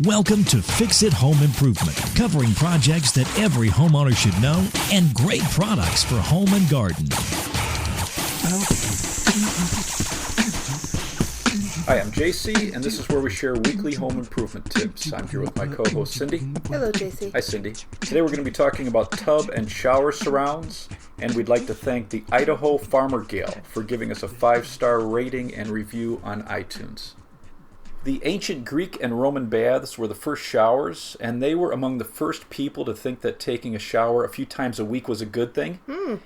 Welcome to Fix It Home Improvement, covering projects that every homeowner should know and great products for home and garden. Hi, I'm JC, and this is where we share weekly home improvement tips. I'm here with my co-host Cindy. Hello, JC. Hi, Cindy. Today we're going to be talking about tub and shower surrounds, and we'd like to thank the Idaho Farmer Gal for giving us a 5-star rating and review on iTunes. The ancient Greek and Roman baths were the first showers, and they were among the first people to think that taking a shower a few times a week was a good thing.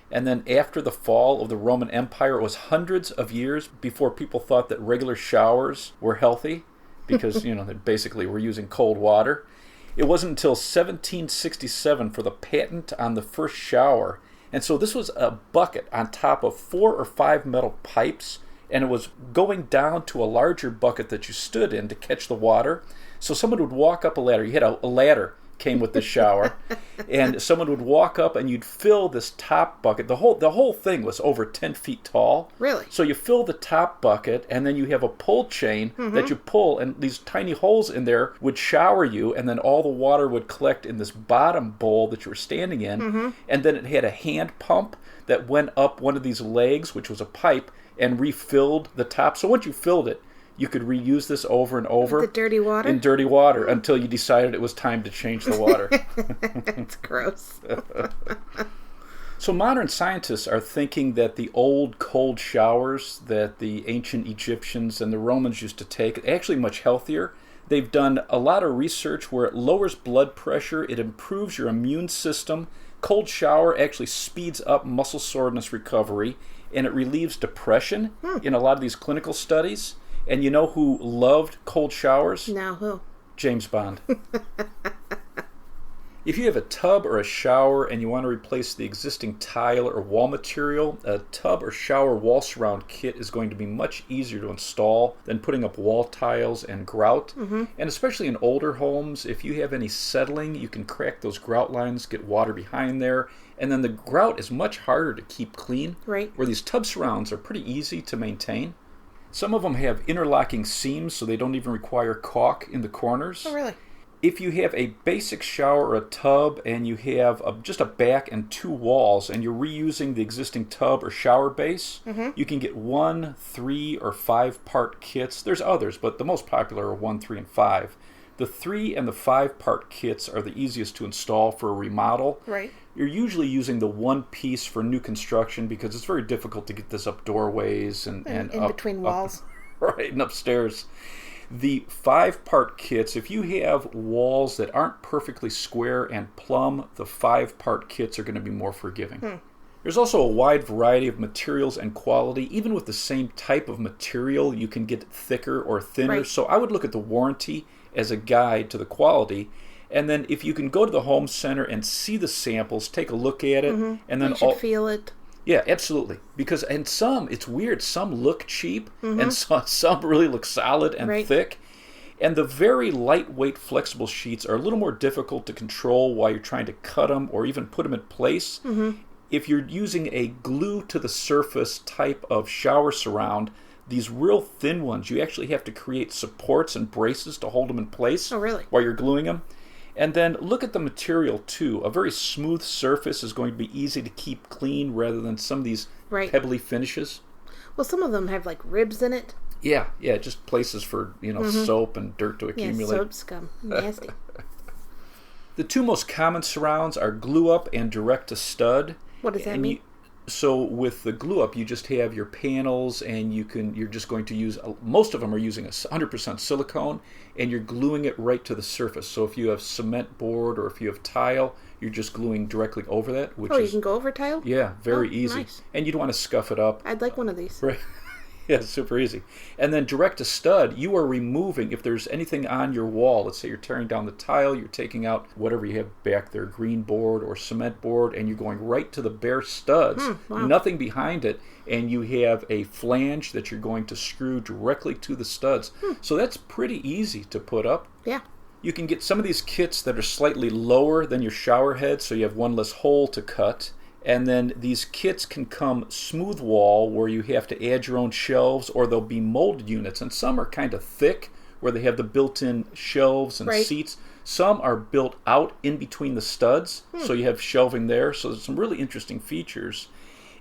And then after the fall of the Roman Empire, it was hundreds of years before people thought that regular showers were healthy because, they basically were using cold water. It wasn't until 1767 for the patent on the first shower. And so this was a bucket on top of 4 or 5 metal pipes, and it was going down to a larger bucket that you stood in to catch the water. So someone would walk up a ladder. You had a ladder came with the shower, and someone would walk up and you'd fill this top bucket. The whole thing was over 10 feet tall. Really? So you fill the top bucket, and then you have a pull chain that you pull, and these tiny holes in there would shower you, and then all the water would collect in this bottom bowl that you were standing in, and then it had a hand pump that went up one of these legs, which was a pipe, and refilled the top. So once you filled it, you could reuse this over and over. The dirty water? In dirty water until you decided it was time to change the water. That's gross. So modern scientists are thinking that the old cold showers that the ancient Egyptians and the Romans used to take are actually much healthier. They've done a lot of research where it lowers blood pressure, it improves your immune system. Cold shower actually speeds up muscle soreness recovery, and it relieves depression in a lot of these clinical studies. And you know who loved cold showers? Now who? James Bond. If you have a tub or a shower and you want to replace the existing tile or wall material, a tub or shower wall surround kit is going to be much easier to install than putting up wall tiles and grout. And especially in older homes, if you have any settling, you can crack those grout lines, get water behind there, and then the grout is much harder to keep clean. Right. Where these tub surrounds are pretty easy to maintain. Some of them have interlocking seams, so they don't even require caulk in the corners. Oh, really? If you have a basic shower or a tub and you have just a back and 2 walls and you're reusing the existing tub or shower base, you can get 1, 3, or 5-part kits. There's others, but the most popular are 1, 3, and 5. The 3 and the 5-part kits are the easiest to install for a remodel. Right. You're usually using the one piece for new construction because it's very difficult to get this up doorways and in up, between walls. Right, and upstairs. The 5-part kits, if you have walls that aren't perfectly square and plumb, the 5-part kits are going to be more forgiving. There's also a wide variety of materials and quality. Even with the same type of material, you can get thicker or thinner. Right. So I would look at the warranty as a guide to the quality. And then if you can go to the home center and see the samples, take a look at it, and then You should feel it. Yeah, absolutely. Because and some, it's weird, some look cheap and some really look solid and thick. And the very lightweight flexible sheets are a little more difficult to control while you're trying to cut them or even put them in place. If you're using a glue to the surface type of shower surround, these real thin ones, you actually have to create supports and braces to hold them in place while you're gluing them. And then look at the material too. A very smooth surface is going to be easy to keep clean rather than some of these pebbly finishes. Well, some of them have like ribs in it. Yeah, just places for, soap and dirt to accumulate. Yeah, soap scum. Nasty. The 2 most common surrounds are glue up and direct to stud. What does that mean? So with the glue up, you just have your panels, and you're just going to use, most of them are using 100% silicone, and you're gluing it right to the surface. So if you have cement board or if you have tile, you're just gluing directly over that. You can go over tile? Yeah, very easy. Nice. And you don't want to scuff it up. I'd like one of these. Right. Yeah, super easy. And then direct to stud, you are removing, if there's anything on your wall, let's say you're tearing down the tile, you're taking out whatever you have back there, green board or cement board, and you're going right to the bare studs, nothing behind it, and you have a flange that you're going to screw directly to the studs. So that's pretty easy to put up. Yeah. You can get some of these kits that are slightly lower than your shower head, so you have one less hole to cut. And then these kits can come smooth wall where you have to add your own shelves, or they'll be molded units. And some are kind of thick where they have the built-in shelves and Right. seats. Some are built out in between the studs, so you have shelving there. So there's some really interesting features.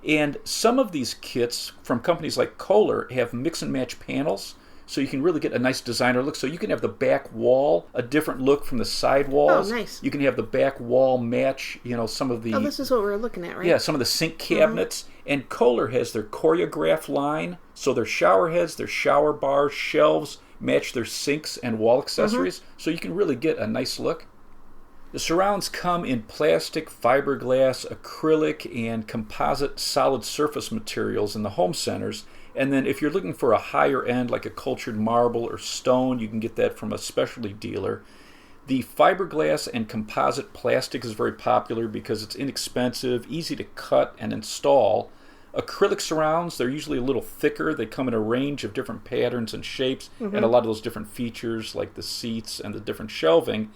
And some of these kits from companies like Kohler have mix and match panels, so you can really get a nice designer look. So you can have the back wall a different look from the side walls. Oh, nice. You can have the back wall match, some of the Oh, this is what we're looking at, right? yeah, some of the sink cabinets. And Kohler has their Choreograph line, so their shower heads, their shower bars, shelves match their sinks and wall accessories, so you can really get a nice look. The surrounds come in plastic, fiberglass, acrylic, and composite solid surface materials in the home centers. And then if you're looking for a higher end, like a cultured marble or stone, you can get that from a specialty dealer. The fiberglass and composite plastic is very popular because it's inexpensive, easy to cut and install. Acrylic surrounds, they're usually a little thicker. They come in a range of different patterns and shapes, and a lot of those different features like the seats and the different shelving.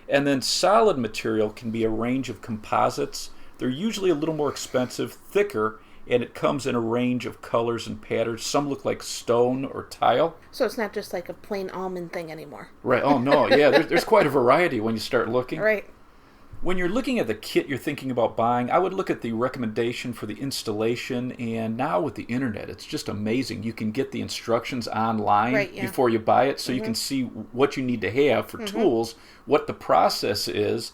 And then solid material can be a range of composites. They're usually a little more expensive, thicker, and it comes in a range of colors and patterns. Some look like stone or tile. So it's not just like a plain almond thing anymore. Right. Oh, no. Yeah, there's quite a variety when you start looking. Right. When you're looking at the kit you're thinking about buying, I would look at the recommendation for the installation. And now with the internet, it's just amazing. You can get the instructions online Right, yeah. before you buy it, so you can see what you need to have for tools, what the process is.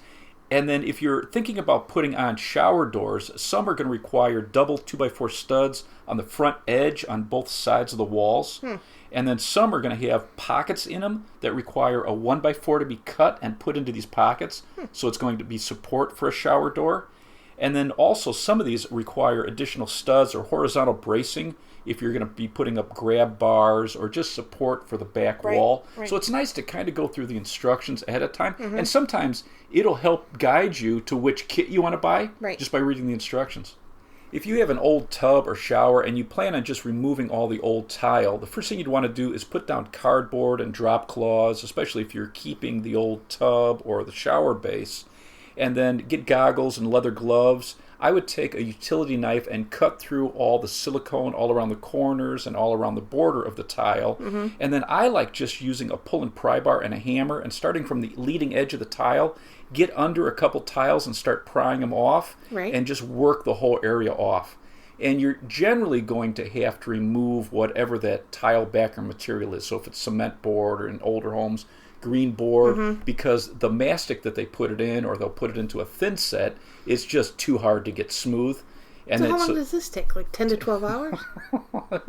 And then if you're thinking about putting on shower doors, some are going to require double 2x4 studs on the front edge on both sides of the walls. And then some are going to have pockets in them that require a 1x4 to be cut and put into these pockets. So it's going to be support for a shower door. And then also some of these require additional studs or horizontal bracing if you're going to be putting up grab bars or just support for the back Right, wall. right. So it's nice to kind of go through the instructions ahead of time. And sometimes it'll help guide you to which kit you want to buy Right. just by reading the instructions. If you have an old tub or shower and you plan on just removing all the old tile, the first thing you'd want to do is put down cardboard and drop cloths, especially if you're keeping the old tub or the shower base, and then get goggles and leather gloves. I would take a utility knife and cut through all the silicone all around the corners and all around the border of the tile. And then I like just using a pull and pry bar and a hammer and starting from the leading edge of the tile, get under a couple tiles and start prying them off, Right. and just work the whole area off. And you're generally going to have to remove whatever that tile backer material is. So if it's cement board or in older homes, green board, because the mastic that they put it in, or they'll put it into a thin set, is just too hard to get smooth. And So how it's long does this take? Like 10 to 12 hours?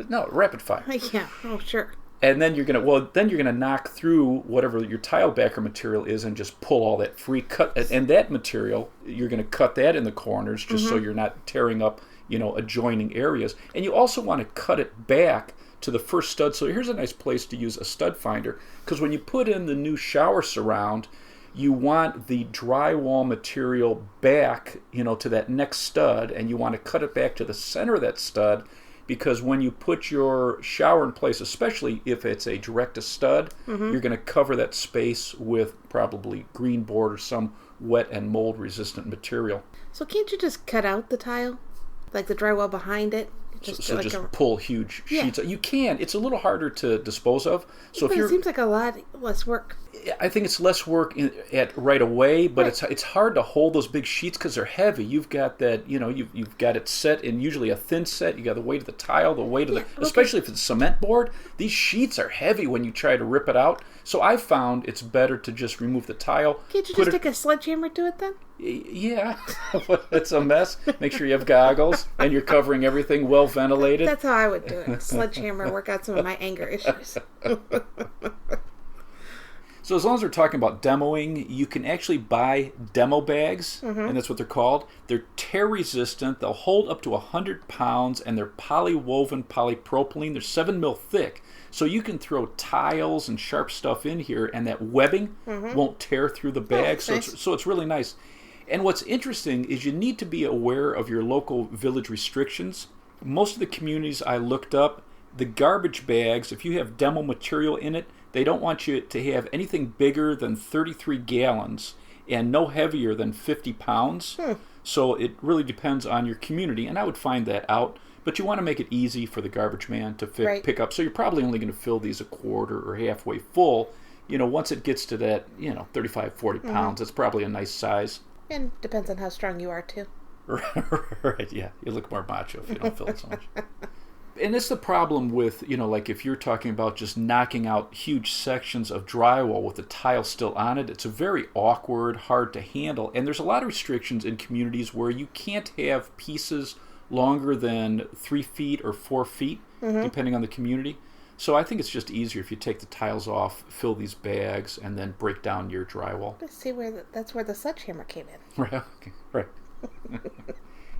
no, rapid fire. Yeah. Oh, sure. And then you're gonna knock through whatever your tile backer material is and just pull all that free cut. And that material, you're gonna cut that in the corners just so you're not tearing up, adjoining areas. And you also want to cut it back to the first stud. So here's a nice place to use a stud finder, because when you put in the new shower surround, you want the drywall material back, to that next stud, and you want to cut it back to the center of that stud, because when you put your shower in place, especially if it's a direct to stud, you're going to cover that space with probably green board or some wet and mold resistant material. So can't you just cut out the tile? Like the drywall behind it? So like just pull huge sheets. You can. It's a little harder to dispose of. So But if it you're, seems like a lot less work. I think it's less work at right away, but Right. it's hard to hold those big sheets because they're heavy. You've got that, you've got it set in usually a thin set. You got the weight of the tile, the weight of Yeah, the, especially if it's cement board. These sheets are heavy when you try to rip it out. So I found it's better to just remove the tile. Can't you put just take a sledgehammer to it then? Yeah, it's a mess. Make sure you have goggles and you're covering everything well ventilated. That's how I would do it. Sledgehammer, work out some of my anger issues. So as long as we're talking about demoing, you can actually buy demo bags, and that's what they're called. They're tear resistant. They'll hold up to 100 pounds, and they're polywoven polypropylene. They're 7 mil thick. So you can throw tiles and sharp stuff in here, and that webbing won't tear through the bag. that's so nice. it's really nice. And what's interesting is you need to be aware of your local village restrictions. Most of the communities I looked up, the garbage bags, if you have demo material in it, they don't want you to have anything bigger than 33 gallons and no heavier than 50 pounds. So it really depends on your community, and I would find that out. But you want to make it easy for the garbage man to Right. pick up. So you're probably only going to fill these a quarter or halfway full. Once it gets to that, 35, 40 pounds, it's probably a nice size. And depends on how strong you are, too. Right, yeah. You look more macho if you don't fill it so much. And it's the problem with, like if you're talking about just knocking out huge sections of drywall with the tile still on it, it's a very awkward, hard to handle. And there's a lot of restrictions in communities where you can't have pieces longer than 3 feet or 4 feet, depending on the community. So I think it's just easier if you take the tiles off, fill these bags, and then break down your drywall. Let's see that's where the sledgehammer came in. Right. Okay. Right.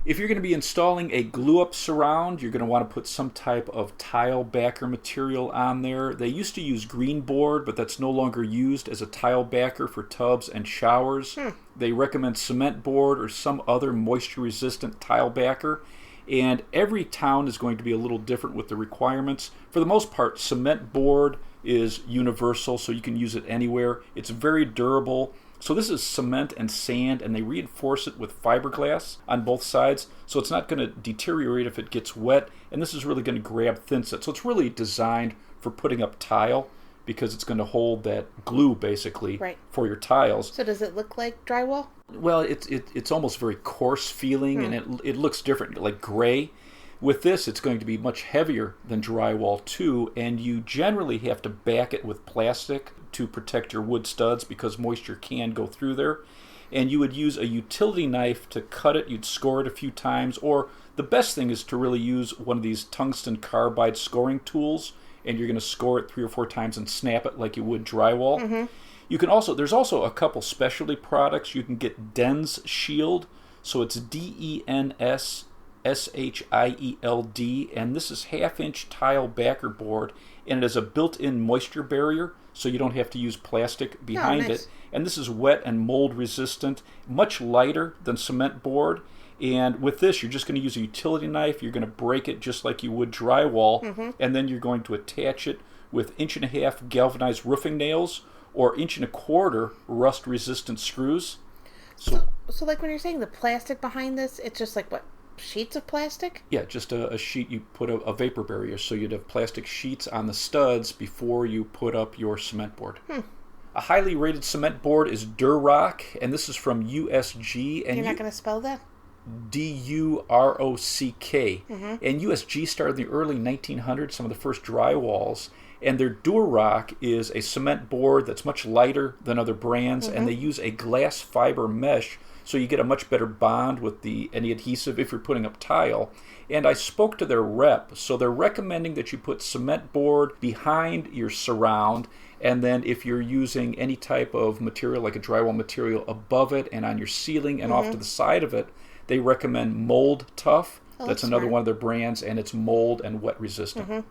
If you're going to be installing a glue-up surround, you're going to want to put some type of tile backer material on there. They used to use green board, but that's no longer used as a tile backer for tubs and showers. They recommend cement board or some other moisture-resistant tile backer. And every town is going to be a little different with the requirements. For the most part, cement board is universal, so you can use it anywhere. It's very durable. So this is cement and sand, and they reinforce it with fiberglass on both sides, so it's not going to deteriorate if it gets wet, and this is really going to grab thin set. So it's really designed for putting up tile, because it's going to hold that glue, basically, Right. for your tiles. So does it look like drywall? Well, it's almost very coarse feeling, and it looks different, like gray. With this, it's going to be much heavier than drywall too, and you generally have to back it with plastic to protect your wood studs because moisture can go through there. And you would use a utility knife to cut it. You'd score it a few times, or the best thing is to really use one of these tungsten carbide scoring tools, and you're going to score it 3 or 4 times and snap it like you would drywall. You can there's also a couple specialty products. You can get Dens Shield, so it's DENS SHIELD, and this is 1/2-inch tile backer board, and it has a built-in moisture barrier, so you don't have to use plastic behind nice. it. And this is wet and mold resistant, much lighter than cement board. And with this, you're just going to use a utility knife. You're going to break it just like you would drywall, and then you're going to attach it with 1.5-inch galvanized roofing nails or 1.25-inch rust-resistant screws. So like when you're saying the plastic behind this, it's just like what? Sheets of plastic? Yeah, just a sheet. You put a vapor barrier, so you'd have plastic sheets on the studs before you put up your cement board. A highly rated cement board is Durock, and this is from USG. And You're not going to spell that? DUROCK. And USG started in the early 1900s, some of the first drywalls. And their Durock is a cement board that's much lighter than other brands, and they use a glass fiber mesh, so you get a much better bond with any adhesive if you're putting up tile. And I spoke to their rep, so they're recommending that you put cement board behind your surround, and then if you're using any type of material like a drywall material above it and on your ceiling and off to the side of it, they recommend Mold Tough. That's another smart. one of their brands, and it's mold and wet resistant.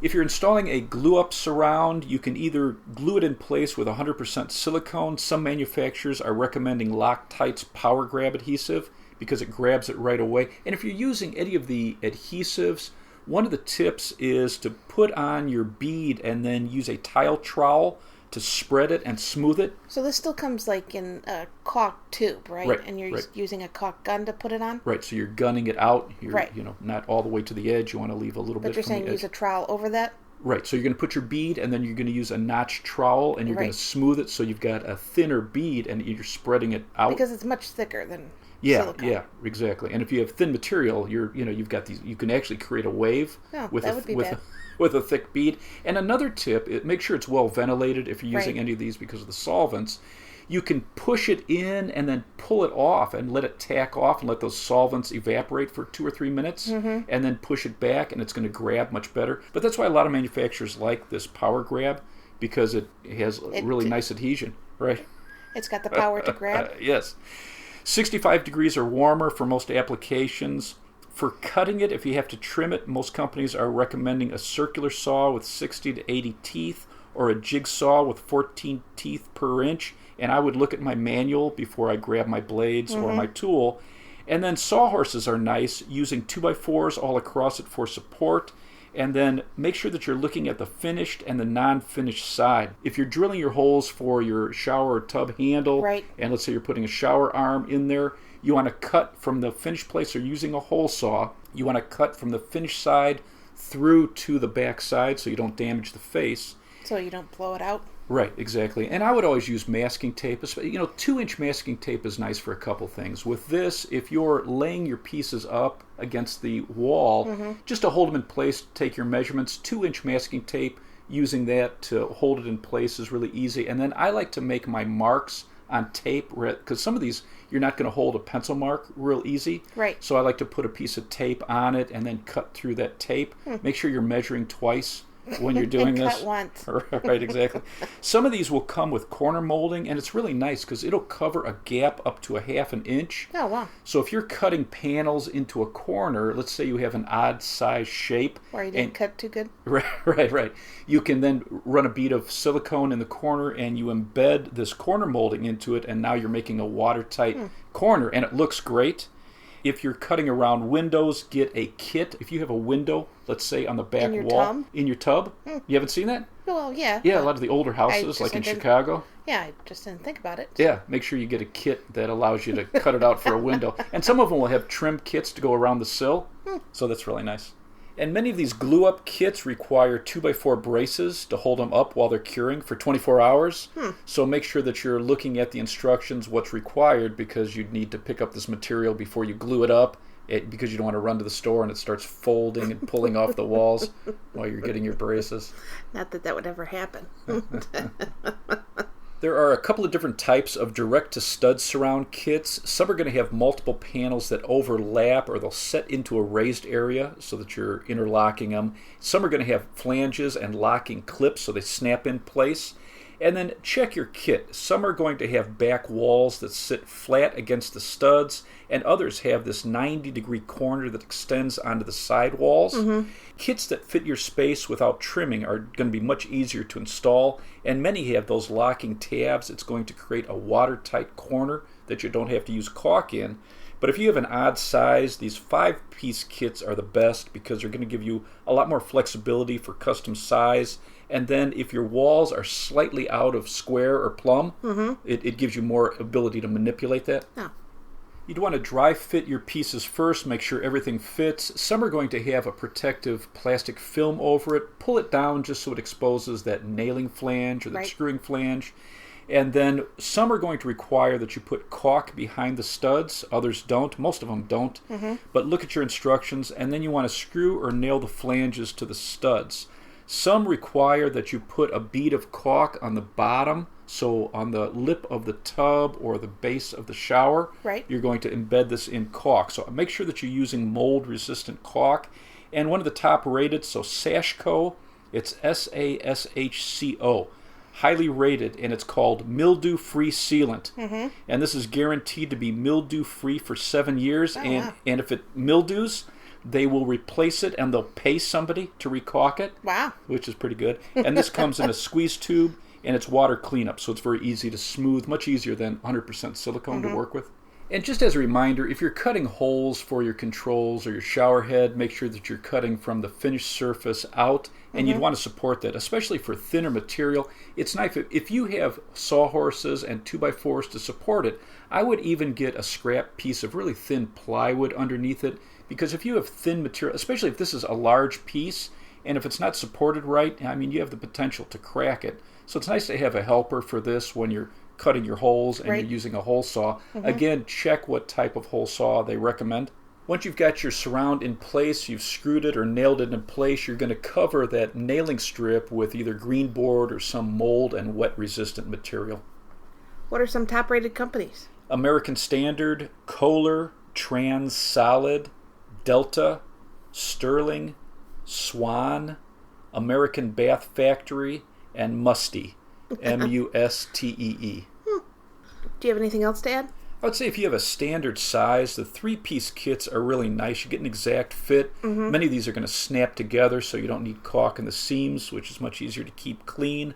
If you're installing a glue-up surround, you can either glue it in place with 100% silicone. Some manufacturers are recommending Loctite's Power Grab adhesive because it grabs it right away. And if you're using any of the adhesives, one of the tips is to put on your bead and then use a tile trowel to spread it and smooth it. So this still comes like in a caulk tube, right? Right, And you're right. using a caulk gun to put it on? Right, so you're gunning it out. You're, Right. not all the way to the edge. You want to leave a little But bit you're from saying the edge. use a trowel over that? Right, so you're going to put your bead, and then you're going to use a notch trowel, and you're going Right. to smooth it so you've got a thinner bead, and you're spreading it out. Because it's much thicker than silicone. Yeah, exactly. And if you have thin material, you've got these. You can actually create a wave Oh, with that would be bad. with a thick bead. And another tip: make sure it's well ventilated if you're using Right. any of these because of the solvents. You can push it in and then pull it off and let it tack off and let those solvents evaporate for 2 or 3 minutes, and then push it back, and it's going to grab much better. But that's why a lot of manufacturers like this Power Grab, because it has really nice adhesion, right? It's got the power to grab. Yes. 65 degrees or warmer for most applications. For cutting it, if you have to trim it, most companies are recommending a circular saw with 60 to 80 teeth or a jigsaw with 14 teeth per inch. And I would look at my manual before I grab my blades or my tool. And then sawhorses are nice, using 2x4s all across it for support. And then make sure that you're looking at the finished and the non-finished side. If you're drilling your holes for your shower or tub handle, Right. and let's say you're putting a shower arm in there, you want to cut from the finished place or using a hole saw. You want to cut from the finished side through to the back side so you don't damage the face. So you don't blow it out. Right, exactly. And I would always use masking tape. 2-inch masking tape is nice for a couple things. With this, if you're laying your pieces up against the wall, just to hold them in place, take your measurements, 2-inch masking tape, using that to hold it in place is really easy. And then I like to make my marks on tape, because some of these you're not going to hold a pencil mark real easy. Right. So I like to put a piece of tape on it and then cut through that tape. Make sure you're measuring twice when you're doing And this. cut once. Right, exactly. Some of these will come with corner molding, and it's really nice because it'll cover a gap up to a half an inch. Oh, wow. So if you're cutting panels into a corner, let's say you have an odd size shape. Or you didn't cut too good. Right. You can then run a bead of silicone in the corner and you embed this corner molding into it, and now you're making a watertight corner, and it looks great. If you're cutting around windows, get a kit. If you have a window, let's say on the back wall. In your tub? You haven't seen that? Well, yeah. Yeah, a lot of the older houses, like in Chicago. Yeah, I just didn't think about it. Yeah, make sure you get a kit that allows you to cut it out for a window. And some of them will have trim kits to go around the sill, so that's really nice. And many of these glue-up kits require 2x4 braces to hold them up while they're curing for 24 hours. So make sure that you're looking at the instructions, what's required, because you'd need to pick up this material before you glue it up, because you don't want to run to the store and it starts folding and pulling off the walls while you're getting your braces. Not that that would ever happen. There are a couple of different types of direct-to-stud surround kits. Some are going to have multiple panels that overlap, or they'll set into a raised area so that you're interlocking them. Some are going to have flanges and locking clips so they snap in place. And then check your kit. Some are going to have back walls that sit flat against the studs, and others have this 90-degree corner that extends onto the side walls. Kits that fit your space without trimming are going to be much easier to install, and many have those locking tabs. It's going to create a watertight corner that you don't have to use caulk in. But if you have an odd size, these 5-piece kits are the best because they're going to give you a lot more flexibility for custom size. And then if your walls are slightly out of square or plumb, it gives you more ability to manipulate that. Oh. You'd want to dry fit your pieces first, make sure everything fits. Some are going to have a protective plastic film over it. Pull it down just so it exposes that nailing flange or that screwing flange. And then some are going to require that you put caulk behind the studs. Others don't. Most of them don't. But look at your instructions, and then you want to screw or nail the flanges to the studs. Some require that you put a bead of caulk on the bottom, so on the lip of the tub or the base of the shower, you're going to embed this in caulk. So make sure that you're using mold-resistant caulk. And one of the top-rated, so Sashco, it's SASHCO, highly rated, and it's called mildew-free sealant. And this is guaranteed to be mildew-free for 7 years, and if it mildews, they will replace it and they'll pay somebody to recaulk it. Wow. Which is pretty good. And this comes in a squeeze tube, and it's water cleanup, so it's very easy to smooth, much easier than 100% silicone to work with. And just as a reminder, if you're cutting holes for your controls or your shower head, make sure that you're cutting from the finished surface out, and you'd want to support that, especially for thinner material. It's nice if you have sawhorses and 2x4s to support it. I would even get a scrap piece of really thin plywood underneath it, because if you have thin material, especially if this is a large piece, and if it's not supported right, I mean, you have the potential to crack it. So it's nice to have a helper for this when you're cutting your holes and you're using a hole saw. Again, check what type of hole saw they recommend. Once you've got your surround in place, you've screwed it or nailed it in place, you're going to cover that nailing strip with either green board or some mold and wet resistant material. What are some top-rated companies? American Standard, Kohler, Trans Solid, Delta, Sterling, Swan, American Bath Factory, and Mustee. Mustee. Do you have anything else to add? I would say if you have a standard size, the 3-piece kits are really nice. You get an exact fit. Many of these are going to snap together, so you don't need caulk in the seams, which is much easier to keep clean.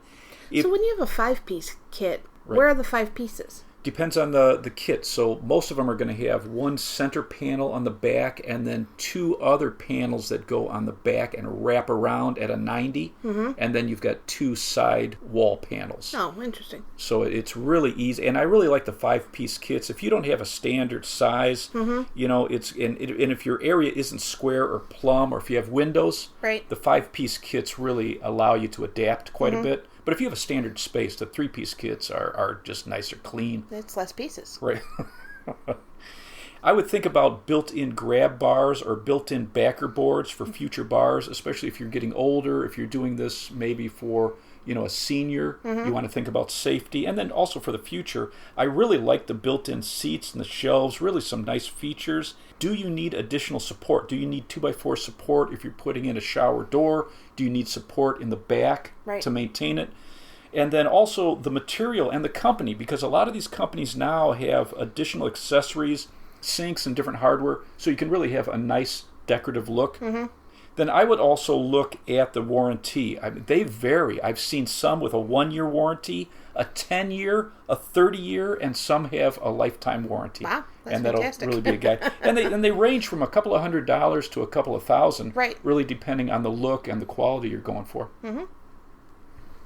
So when you have a 5-piece kit, where are the 5 pieces? Depends on the kit. So most of them are going to have one center panel on the back and then two other panels that go on the back and wrap around at a 90. And then you've got two side wall panels. Oh, interesting. So it's really easy. And I really like the 5-piece kits. If you don't have a standard size, you know, and if your area isn't square or plumb, or if you have windows, Right. the 5-piece kits really allow you to adapt quite a bit. But if you have a standard space, the 3-piece kits are just nicer, clean. It's less pieces. Right. I would think about built-in grab bars or built-in backer boards for future bars, especially if you're getting older, if you're doing this maybe for, you know, a senior. You want to think about safety. And then also for the future, I really like the built-in seats and the shelves, really some nice features. Do you need additional support? Do you need 2x4 support if you're putting in a shower door? Do you need support in the back to maintain it? And then also the material and the company, because a lot of these companies now have additional accessories, sinks and different hardware, so you can really have a nice decorative look. Then I would also look at the warranty. I mean, they vary. I've seen some with a 1-year warranty, a 10-year, a 30-year, and some have a lifetime warranty. Wow, that's and that'll fantastic. really be a guide. And they range from a couple of $100s to a couple of thousand, Right. really depending on the look and the quality you're going for.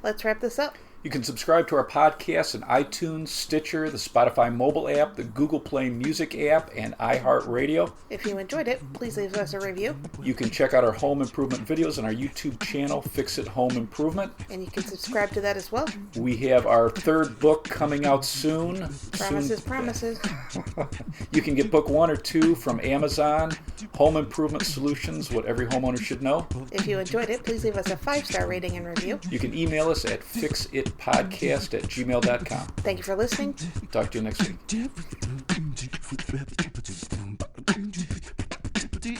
Let's wrap this up. You can subscribe to our podcast on iTunes, Stitcher, the Spotify mobile app, the Google Play Music app, and iHeartRadio. If you enjoyed it, please leave us a review. You can check out our home improvement videos on our YouTube channel, Fix It Home Improvement. And you can subscribe to that as well. We have our 3rd book coming out soon. Promises. You can get book 1 or 2 from Amazon. Home Improvement Solutions, what every homeowner should know. If you enjoyed it, please leave us a 5-star rating and review. You can email us at fixitpodcast@gmail.com. Thank you for listening. Talk to you next week.